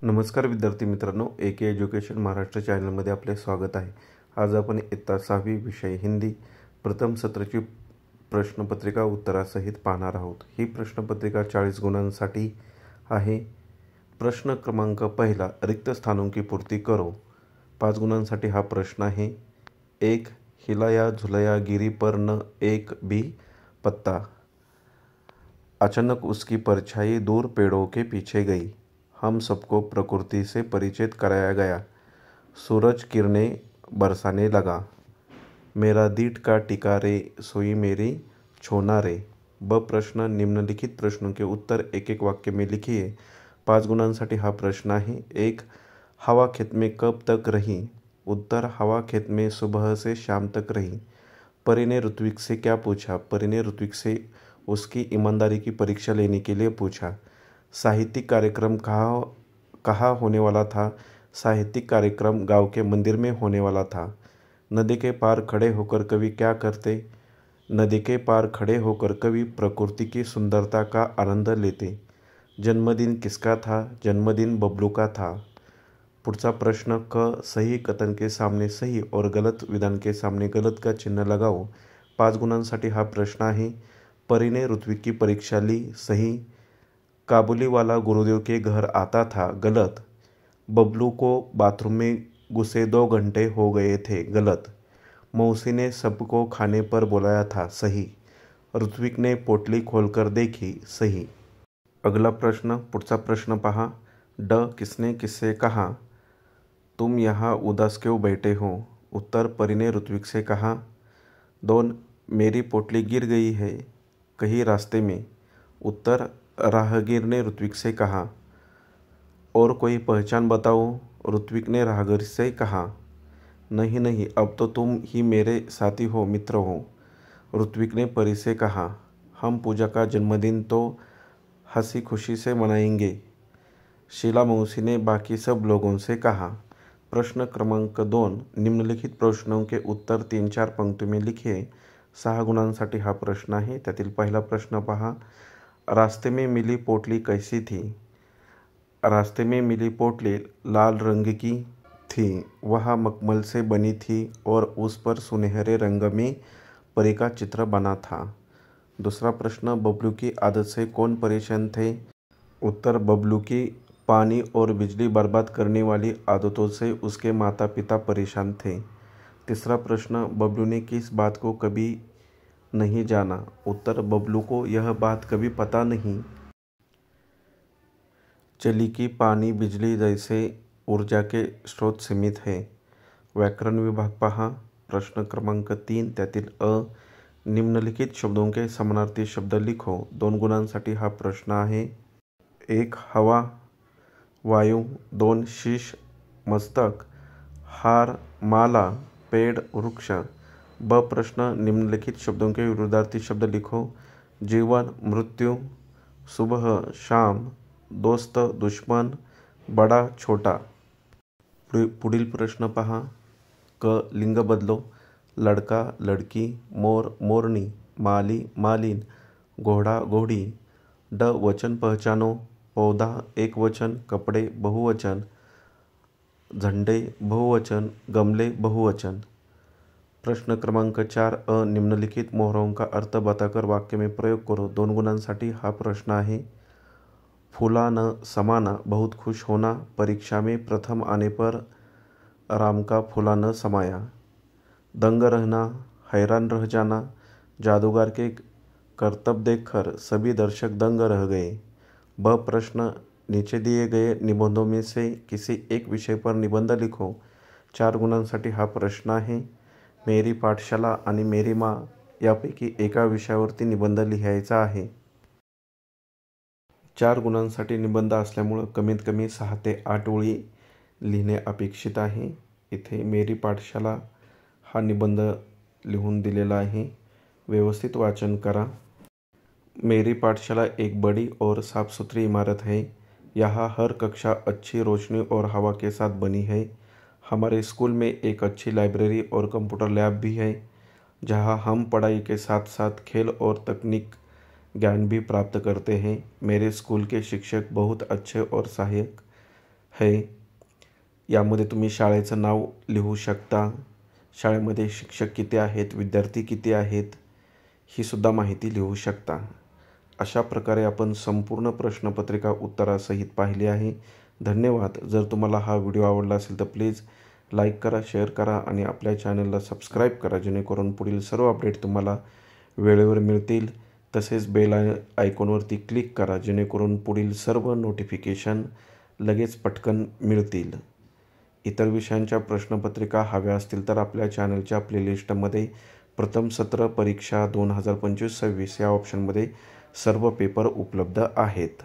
नमस्कार विद्यार्थी मित्रांनो, एके एज्युकेशन महाराष्ट्र चॅनलमध्ये आपले स्वागत आहे। आज आपण इयत्ता 6वी विषय हिंदी प्रथम सत्राची प्रश्नपत्रिका उत्तरासहित पाहणार आहोत। ही प्रश्नपत्रिका 40 गुणांसाठी आहे। प्रश्न क्रमांक पहिला, रिक्त स्थानों की पूर्ति करो। 5 गुणांसाठी हा प्रश्न आहे। 1. हिलाया झुलाया गिरी पर न एक भी पत्ता, अचानक उसकी परछाई दूर पेड़ों के पीछे गई। हम सबको प्रकृति से परिचित कराया गया। सूरज किरणें बरसाने लगा। मेरा दीठ का टिका रे सोई मेरी छोना रे। ब प्रश्न, निम्नलिखित प्रश्नों के उत्तर एक एक वाक्य में लिखिए। 5 गुणांसाठी हा प्रश्न आहे। 1. हवा खेत में कब तक रही? उत्तर, हवा खेत में सुबह से शाम तक रही। परी ने ऋत्विक से क्या पूछा? परी ने ऋत्विक से उसकी ईमानदारी की परीक्षा लेने के लिए पूछा। साहित्यिक कार्यक्रम कहाँ होने वाला था? साहित्यिक कार्यक्रम गांव के मंदिर में होने वाला था। नदी के पार खड़े होकर कवि क्या करते? नदी के पार खड़े होकर कवि प्रकृति की सुंदरता का आनंद लेते। जन्मदिन किसका था? जन्मदिन बबलू का था। पुढचा प्रश्न क, सही कथन के सामने सही और गलत विधान के सामने गलत का चिन्ह लगाओ। 5 गुणांसाठी हा प्रश्न आहे। परी ने ऋत्विक की परीक्षा ली। सही। काबुली वाला गुरुदेव के घर आता था। गलत। बबलू को बाथरूम में घुसे 2 घंटे हो गए थे। गलत। मौसी ने सबको खाने पर बुलाया था। सही। ऋत्विक ने पोटली खोलकर देखी। सही। अगला प्रश्न, पुढचा प्रश्न पहा। ड, किसने किससे कहा? तुम यहाँ उदास क्यों बैठे हो? उत्तर, परी ने ऋत्विक से कहा। 2. मेरी पोटली गिर गई है कहीं रास्ते में। उत्तर, राहगीर ने ऋत्विक से कहा। और कोई पहचान बताओ? ऋत्विक ने राहगीर से कहा। नहीं नहीं, अब तो तुम ही मेरे साथी हो, मित्र हो। ऋत्विक ने परी से कहा। हम पूजा का जन्मदिन तो हंसी खुशी से मनाएंगे, शीला मौसी ने बाकी सब लोगों से कहा। प्रश्न क्रमांक 2, निम्नलिखित प्रश्नों के उत्तर 3-4 पंक्ती में लिखिए। 6 गुणांसाठी हा प्रश्न आहे। त्यातील पहिला प्रश्न पहा। रास्ते में मिली पोटली कैसी थी? रास्ते में मिली पोटली लाल रंग की थी। वह मखमल से बनी थी और उस पर सुनहरे रंग में परी का चित्र बना था। दूसरा प्रश्न, बबलू की आदत से कौन परेशान थे? उत्तर, बबलू की पानी और बिजली बर्बाद करने वाली आदतों से उसके माता पिता परेशान थे। तीसरा प्रश्न, बबलू ने किस बात को कभी नहीं जाना? उत्तर, बबलू को यह बात कभी पता नहीं चली कि पानी बिजली जैसे ऊर्जा के स्रोत सीमित है। व्याकरण विभाग पहा। प्रश्न क्रमांक 3, त्यातील अ, निम्नलिखित शब्दों के समानार्थी शब्द लिखो। 2 गुणांसाठी हा प्रश्न आहे। 1. हवा, वायु। 2. शीश, मस्तक। हार, माला, पेड़, वृक्ष। ब प्रश्न, निम्नलिखित शब्दों के विरुद्धार्थी शब्द लिखो। जीवन, मृत्यु। सुबह, शाम। दोस्त, दुश्मन। बड़ा, छोटा। पुढील प्रश्न पहा। क, लिंग बदलो। लड़का, लड़की। मोर, मोरनी। माली, मालिन। घोड़ा, घोड़ी। ड, वचन पहचानो। पौधा एकवचन, कपड़े बहुवचन, झंडे बहुवचन, गमले बहुवचन। प्रश्न क्रमांक 4 अ, निम्नलिखित मोहरों का अर्थ बताकर वाक्य में प्रयोग करो। 2 गुणांसाठी हा प्रश्न आहे। फूला न समाना, बहुत खुश होना। परीक्षा में प्रथम आने पर राम का फूला न समाया। दंग रहना, हैरान रह जाना। जादूगर के करतब देखकर सभी दर्शक दंग रह गए। ब प्रश्न, नीचे दिए गए निबंधों में से किसी एक विषय पर निबंध लिखो। 4 गुणांसाठी हा प्रश्न आहे। मेरी पाठशाला आणि मेरी माँ यापैकी एका विषयावरती निबंध लिहायचा आहे। 4 गुणांसाठी निबंध असल्यामुळं कमीत कमी 6 ते 8 ओळी लिहिणे अपेक्षित आहे। इथे मेरी पाठशाला हा निबंध लिहून दिलेला आहे। व्यवस्थित वाचन करा। मेरी पाठशाला एक बड़ी और साफ सुथरी इमारत है। यहाँ हर कक्षा अच्छी रोशनी और हवा के साथ बनी है। हमारे स्कूल में एक अच्छी लाइब्रेरी और कंप्यूटर लैब भी है, जहाँ हम पढ़ाई के साथ साथ खेल और तकनीक ज्ञान भी प्राप्त करते हैं। मेरे स्कूल के शिक्षक बहुत अच्छे और सहायक है. यामध्ये तुम्ही शाळेचं नाव लिहू शकता. शाळेमध्ये शिक्षक किती आहेत, विद्यार्थी किती आहेत, ही सुद्धा माहिती लिहू शकता. अशा प्रकारे आपण संपूर्ण प्रश्नपत्रिका उत्तरासहित पाहिली आहे. धन्यवाद. जर तुम्हाला हा व्हिडिओ आवडला असेल तर प्लीज लाईक करा, शेअर करा आणि आपल्या चॅनलला सबस्क्राईब करा, जेणेकरून पुढील सर्व अपडेट तुम्हाला वेळेवर मिळतील. तसेच बेल आयकॉनवरती क्लिक करा, जेणेकरून पुढील सर्व नोटिफिकेशन लगेच पटकन मिळतील. इतर विषयांच्या प्रश्नपत्रिका हव्या असतील तर आपल्या चॅनलच्या प्लेलिस्टमध्ये प्रथम सत्र परीक्षा 2025-26 या ऑप्शनमध्ये सर्व पेपर उपलब्ध आहेत.